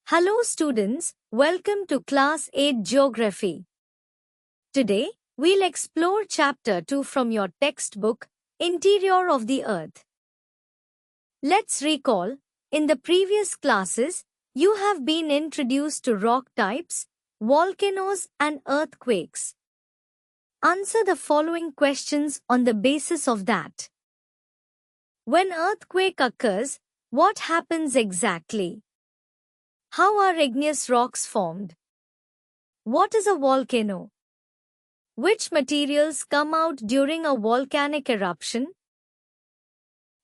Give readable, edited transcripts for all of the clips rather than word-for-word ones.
Hello students, welcome to Class 8 Geography. Today, we'll explore Chapter 2 from your textbook, Interior of the Earth. Let's recall, in the previous classes, you have been introduced to rock types, volcanoes and earthquakes. Answer the following questions on the basis of that. When earthquake occurs, what happens exactly? How are igneous rocks formed? What is a volcano? Which materials come out during a volcanic eruption?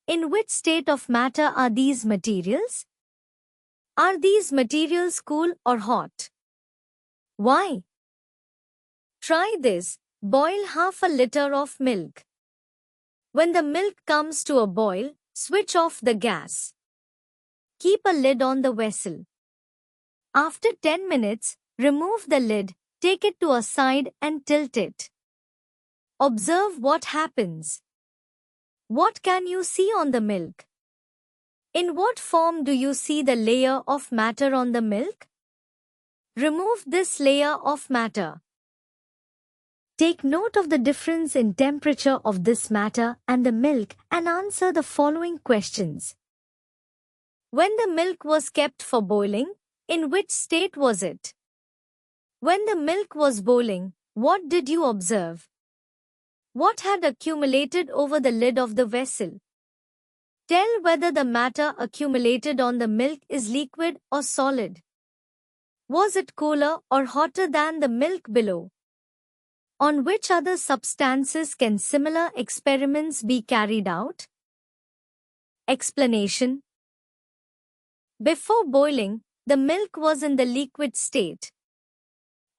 In which state of matter are these materials? Are these materials cool or hot? Why? Try this. Boil half a liter of milk. When the milk comes to a boil, switch off the gas. Keep a lid on the vessel. After 10 minutes, remove the lid, take it to a side and tilt it. Observe what happens. What can you see on the milk? In what form do you see the layer of matter on the milk? Remove this layer of matter. Take note of the difference in temperature of this matter and the milk and answer the following questions. When the milk was kept for boiling, in which state was it? When the milk was boiling, what did you observe? What had accumulated over the lid of the vessel? Tell whether the matter accumulated on the milk is liquid or solid. Was it cooler or hotter than the milk below? On which other substances can similar experiments be carried out? Explanation. Before boiling, the milk was in the liquid state.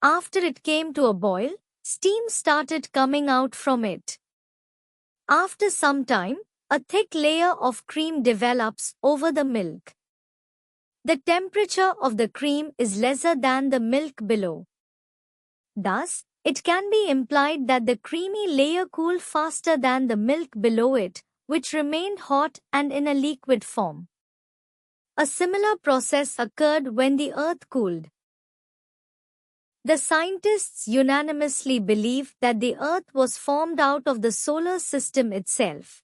After it came to a boil, steam started coming out from it. After some time, a thick layer of cream develops over the milk. The temperature of the cream is lesser than the milk below. Thus, it can be implied that the creamy layer cooled faster than the milk below it, which remained hot and in a liquid form. A similar process occurred when the Earth cooled. The scientists unanimously believe that the Earth was formed out of the solar system itself.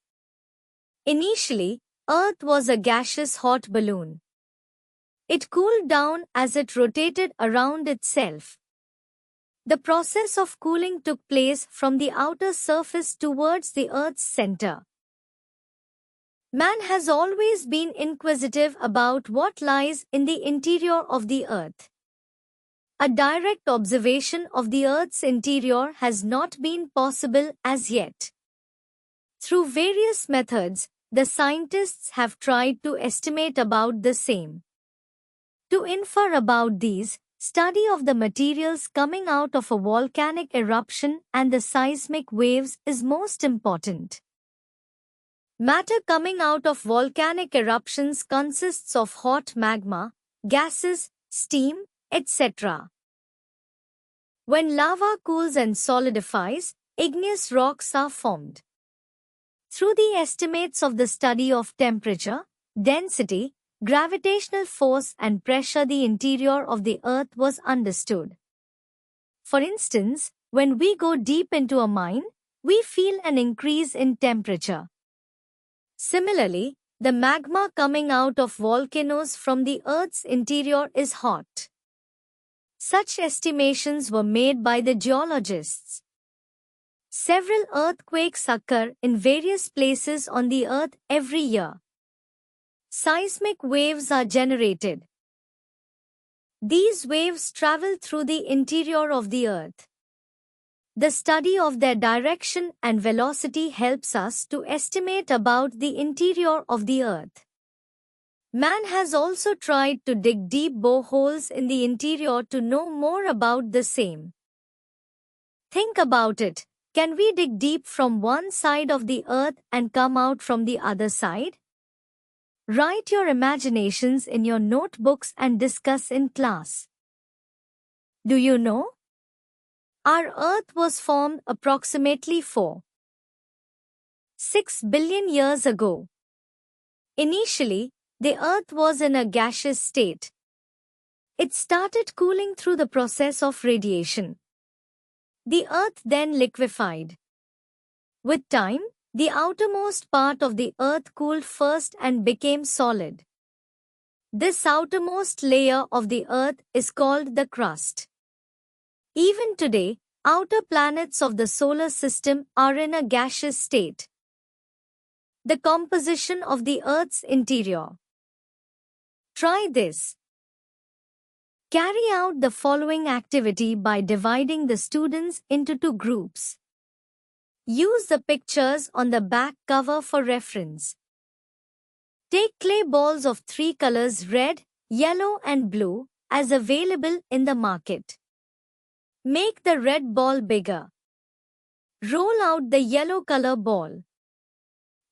Initially, Earth was a gaseous hot balloon. It cooled down as it rotated around itself. The process of cooling took place from the outer surface towards the Earth's center. Man has always been inquisitive about what lies in the interior of the Earth. A direct observation of the Earth's interior has not been possible as yet. Through various methods, the scientists have tried to estimate about the same. To infer about these, study of the materials coming out of a volcanic eruption and the seismic waves is most important. Matter coming out of volcanic eruptions consists of hot magma, gases, steam, etc. When lava cools and solidifies, igneous rocks are formed. Through the estimates of the study of temperature, density, gravitational force and pressure, the interior of the Earth was understood. For instance, when we go deep into a mine, we feel an increase in temperature. Similarly, the magma coming out of volcanoes from the Earth's interior is hot. Such estimations were made by the geologists. Several earthquakes occur in various places on the Earth every year. Seismic waves are generated. These waves travel through the interior of the Earth. The study of their direction and velocity helps us to estimate about the interior of the Earth. Man has also tried to dig deep boreholes in the interior to know more about the same. Think about it. Can we dig deep from one side of the Earth and come out from the other side? Write your imaginations in your notebooks and discuss in class. Do you know? Our Earth was formed approximately 4.6 billion years ago. Initially, the Earth was in a gaseous state. It started cooling through the process of radiation. The Earth then liquefied. With time, the outermost part of the Earth cooled first and became solid. This outermost layer of the Earth is called the crust. Even today, outer planets of the solar system are in a gaseous state. The composition of the Earth's interior. Try this. Carry out the following activity by dividing the students into two groups. Use the pictures on the back cover for reference. Take clay balls of 3 colors red, yellow and blue as available in the market. Make the red ball bigger. Roll out the yellow color ball.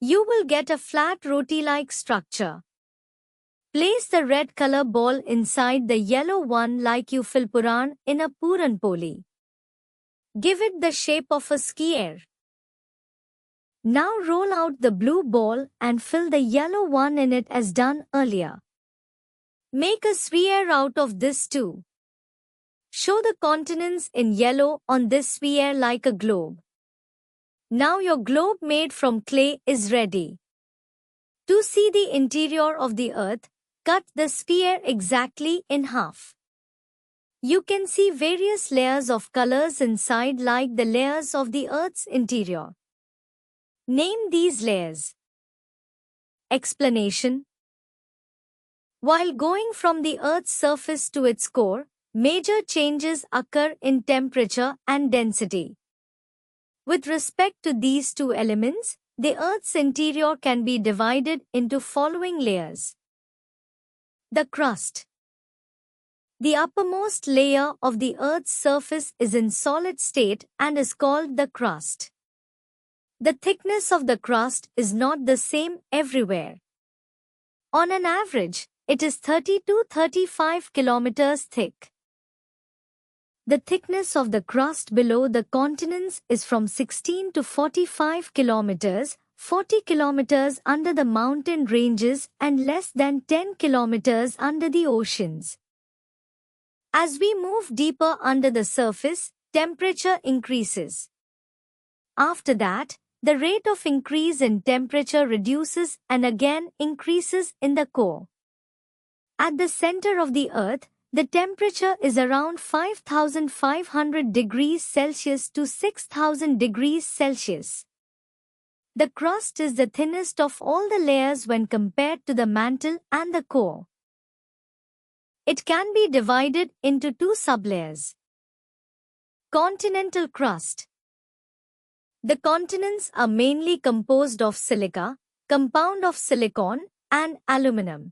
You will get a flat roti-like structure. Place the red color ball inside the yellow one like you fill Puran in a Puran Poli. Give it the shape of a sphere. Now roll out the blue ball and fill the yellow one in it as done earlier. Make a sphere out of this too. Show the continents in yellow on this sphere like a globe. Now your globe made from clay is ready. To see the interior of the Earth, cut the sphere exactly in half. You can see various layers of colors inside like the layers of the Earth's interior. Name these layers. Explanation. While going from the Earth's surface to its core, major changes occur in temperature and density. With respect to these two elements, the Earth's interior can be divided into following layers. The crust. The uppermost layer of the Earth's surface is in solid state and is called the crust. The thickness of the crust is not the same everywhere. On an average, it is 30 to 35 kilometers thick. The thickness of the crust below the continents is from 16 to 45 kilometers, 40 kilometers under the mountain ranges and less than 10 kilometers under the oceans. As we move deeper under the surface, temperature increases. After that, the rate of increase in temperature reduces and again increases in the core. At the center of the Earth, the temperature is around 5,500 degrees Celsius to 6,000 degrees Celsius. The crust is the thinnest of all the layers when compared to the mantle and the core. It can be divided into two sublayers. Continental crust. The continents are mainly composed of silica, compound of silicon, and aluminum.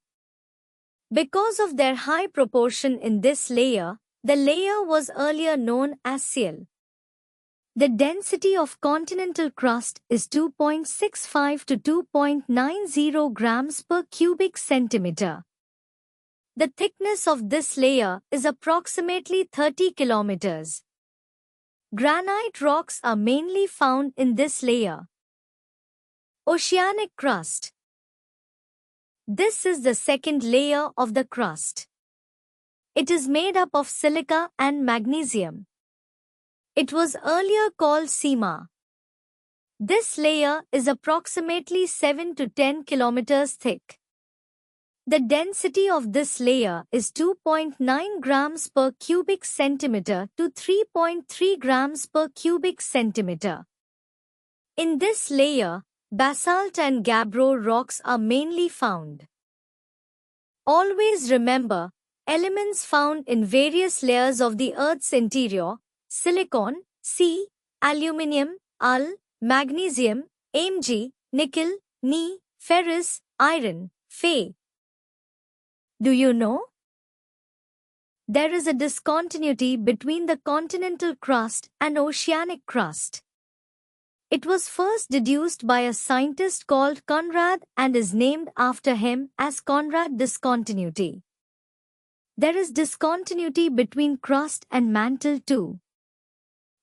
Because of their high proportion in this layer, the layer was earlier known as Ciel. The density of continental crust is 2.65 to 2.90 grams per cubic centimeter. The thickness of this layer is approximately 30 kilometers. Granite rocks are mainly found in this layer. Oceanic crust. This is the second layer of the crust. It is made up of silica and magnesium. It was earlier called seema. This layer is approximately 7 to 10 kilometers thick. The density of this layer is 2.9 grams per cubic centimeter to 3.3 grams per cubic centimeter. In this layer, basalt and gabbro rocks are mainly found. Always remember, elements found in various layers of the Earth's interior: silicon, C, aluminium, Al, magnesium, Mg, nickel, Ni, ferrous, iron, Fe. Do you know? There is a discontinuity between the continental crust and oceanic crust. It was first deduced by a scientist called Conrad and is named after him as Conrad discontinuity. There is discontinuity between crust and mantle too.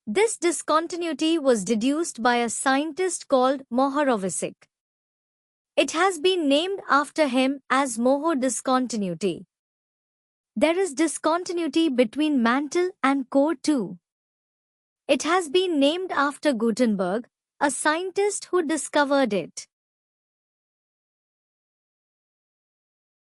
This discontinuity was deduced by a scientist called Mohorovičić. It has been named after him as Moho discontinuity. There is discontinuity between mantle and core too. It has been named after Gutenberg, a scientist who discovered it.